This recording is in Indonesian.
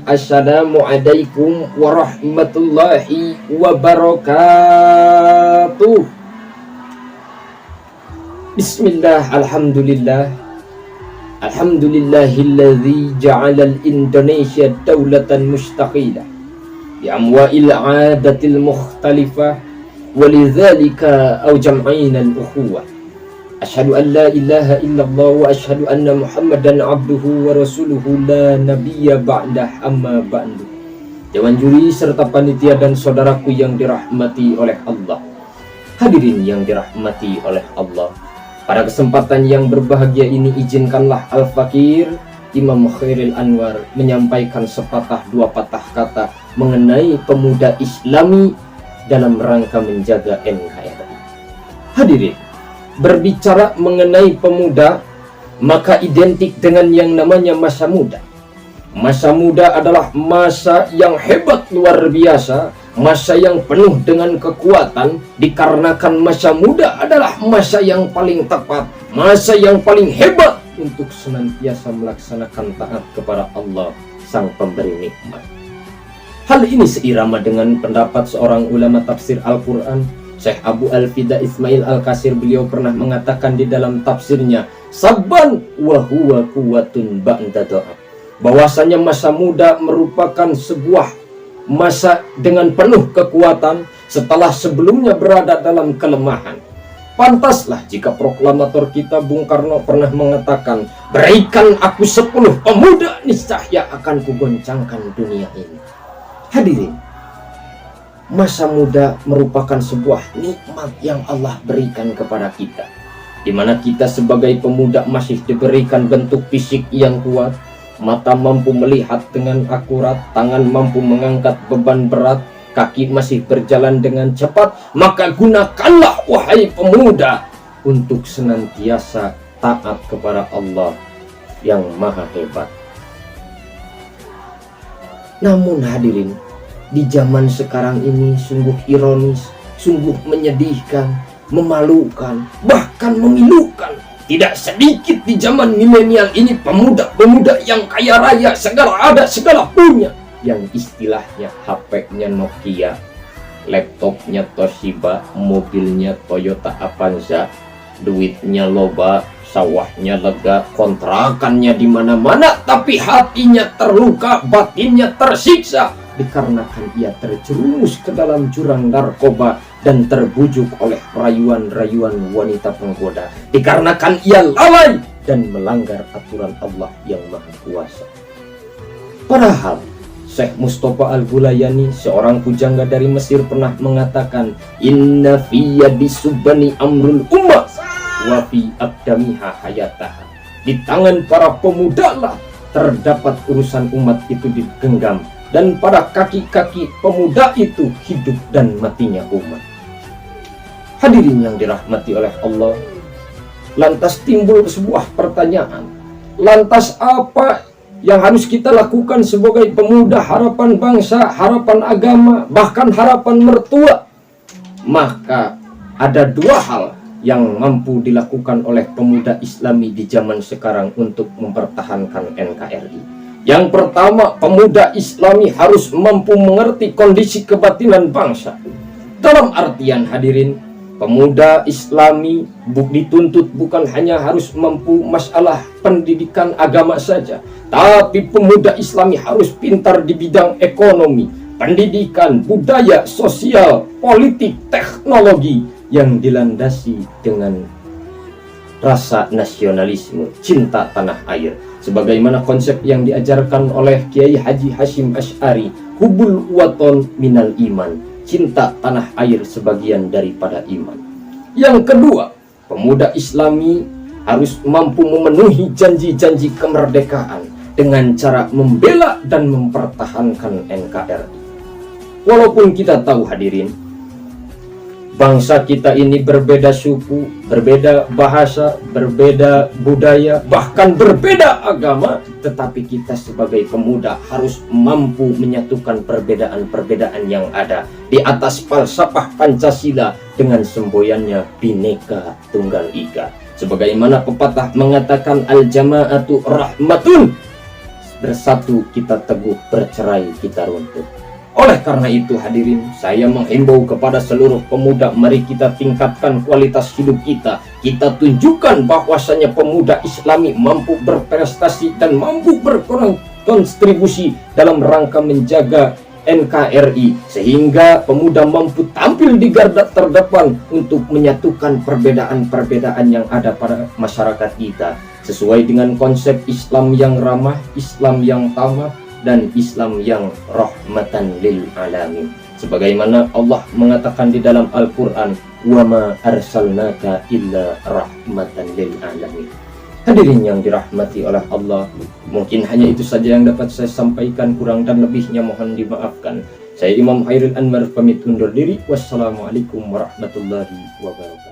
Assalamualaikum warahmatullahi wabarakatuh. Bismillah, alhamdulillah. Alhamdulillahilladzi ja'alal Indonesia daulatan mustaqilah bi amwa'il 'adatil mukhtalifah walidzalika aujam'ina al-ukhuwah. Asyhadu an la ilaha illallah wa asyhadu anna Muhammadan abduhu wa rasuluhu la nabiyya ba'dah amma ba'du. Dewan juri serta panitia dan saudaraku yang dirahmati oleh Allah. Hadirin yang dirahmati oleh Allah. Pada kesempatan yang berbahagia ini izinkanlah Al-Fakir Imam Khairil Anwar menyampaikan sepatah dua patah kata mengenai pemuda Islami dalam rangka menjaga NKRI. Hadirin, berbicara mengenai pemuda, maka identik dengan yang namanya masa muda. Masa muda adalah masa yang hebat luar biasa, masa yang penuh dengan kekuatan, dikarenakan masa muda adalah masa yang paling tepat, masa yang paling hebat untuk senantiasa melaksanakan taat kepada Allah Sang Pemberi Nikmat. Hal ini seirama dengan pendapat seorang ulama tafsir Al-Quran, Syekh Abu Al-Fida Ismail Al-Kasir. Beliau pernah mengatakan di dalam tafsirnya, Sabban wa huwa quwwatun ba'da doa, bahwasanya masa muda merupakan sebuah masa dengan penuh kekuatan setelah sebelumnya berada dalam kelemahan. Pantaslah jika proklamator kita Bung Karno pernah mengatakan, berikan aku 10 pemuda, niscaya akan kugoncangkan dunia ini. Hadirin, masa muda merupakan sebuah nikmat yang Allah berikan kepada kita, di mana kita sebagai pemuda masih diberikan bentuk fisik yang kuat, mata mampu melihat dengan akurat, tangan mampu mengangkat beban berat, kaki masih berjalan dengan cepat. Maka gunakanlah wahai pemuda untuk senantiasa taat kepada Allah yang maha hebat. Namun hadirin, di zaman sekarang ini sungguh ironis, sungguh menyedihkan, memalukan, bahkan memilukan. Tidak sedikit di zaman milenial ini pemuda-pemuda yang kaya raya, segala ada, segala punya, yang istilahnya HP-nya Nokia, laptopnya Toshiba, mobilnya Toyota Avanza, duitnya loba, sawahnya lega, kontrakannya di mana-mana, tapi hatinya terluka, batinnya tersiksa, dikarenakan ia terjerumus ke dalam jurang narkoba dan terbujuk oleh rayuan-rayuan wanita penggoda, dikarenakan ia lalai dan melanggar aturan Allah yang Maha Kuasa. Padahal Syekh Mustafa Al-Bulayani, seorang pujangga dari Mesir, pernah mengatakan, inna fi yadi subani amrul ummah wa fi abdamiha hayataha. Di tangan para pemuda lah terdapat urusan umat itu digenggam, dan pada kaki-kaki pemuda itu hidup dan matinya umat. Hadirin yang dirahmati oleh Allah, lantas timbul sebuah pertanyaan. Lantas apa yang harus kita lakukan sebagai pemuda harapan bangsa, harapan agama, bahkan harapan mertua? Maka ada dua hal yang mampu dilakukan oleh pemuda Islami di zaman sekarang untuk mempertahankan NKRI. Yang pertama, pemuda Islami harus mampu mengerti kondisi kebatinan bangsa. Dalam artian hadirin, pemuda Islami dituntut bukan hanya harus mampu masalah pendidikan agama saja, tapi pemuda Islami harus pintar di bidang ekonomi, pendidikan, budaya, sosial, politik, teknologi yang dilandasi dengan rasa nasionalisme, cinta tanah air, sebagaimana konsep yang diajarkan oleh Kiai Haji Hashim Asy'ari, hubul waton minal iman, cinta tanah air sebagian daripada iman. Yang kedua, pemuda Islami harus mampu memenuhi janji-janji kemerdekaan dengan cara membela dan mempertahankan NKRI. Walaupun kita tahu hadirin, bangsa kita ini berbeda suku, berbeda bahasa, berbeda budaya, bahkan berbeda agama, tetapi kita sebagai pemuda harus mampu menyatukan perbedaan-perbedaan yang ada di atas falsafah Pancasila dengan semboyannya Bhinneka Tunggal Ika. Sebagaimana pepatah mengatakan, al-jama'atu rahmatun, bersatu kita teguh, bercerai kita runtuh. Oleh karena itu hadirin, saya menghimbau kepada seluruh pemuda, mari kita tingkatkan kualitas hidup kita. Kita tunjukkan bahwasanya pemuda Islami mampu berprestasi dan mampu berkontribusi dalam rangka menjaga NKRI, sehingga pemuda mampu tampil di garda terdepan untuk menyatukan perbedaan-perbedaan yang ada pada masyarakat kita, sesuai dengan konsep Islam yang ramah, Islam yang tamah, dan Islam yang rahmatan lil alamin. Sebagaimana Allah mengatakan di dalam Al-Quran, wa ma arsalnaka illa rahmatan lil alamin. Hadirin yang dirahmati oleh Allah, mungkin hanya itu saja yang dapat saya sampaikan, kurang dan lebihnya mohon dimaafkan. Saya Imam Hairil Anwar pamit undur diri. Wassalamualaikum warahmatullahi wabarakatuh.